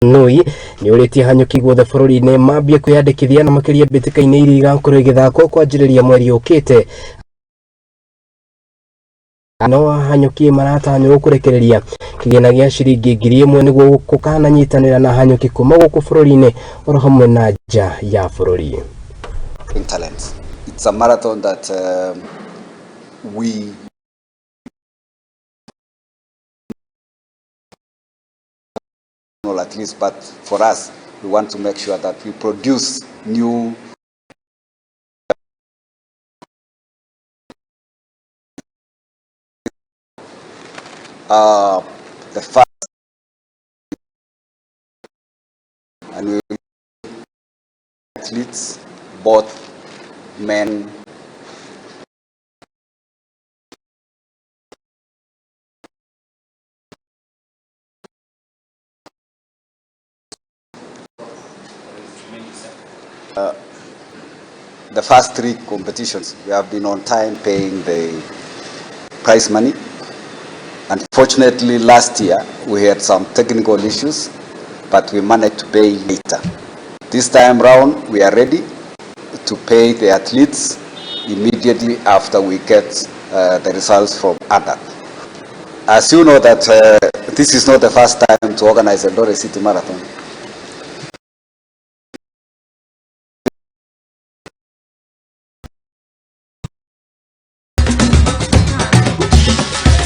tanui nioriitie ahanyuki guothe bururi-ini maambie kwiyandikithia na makiria Mbitika-ini iria igakorwo igathakwo kwanjiriria mweri ukiite. No ahanyuki maratanywo kurekereria kigina gia ciringi 1000 niguo gukananyitanira na ahanyuki kuma guku bururi-ini oro hamwe na nja ya bururi. It's a marathon that we at least, but for us, we want to make sure that we produce new the first, and we athletes, both men the first 3 competitions, we have been on time paying the prize money. Unfortunately, last year we had some technical issues, but we managed to pay later. This time round, we are ready to pay the athletes immediately after we get the results from ADA. As you know that this is not the first time to organize a Eldoret City Marathon.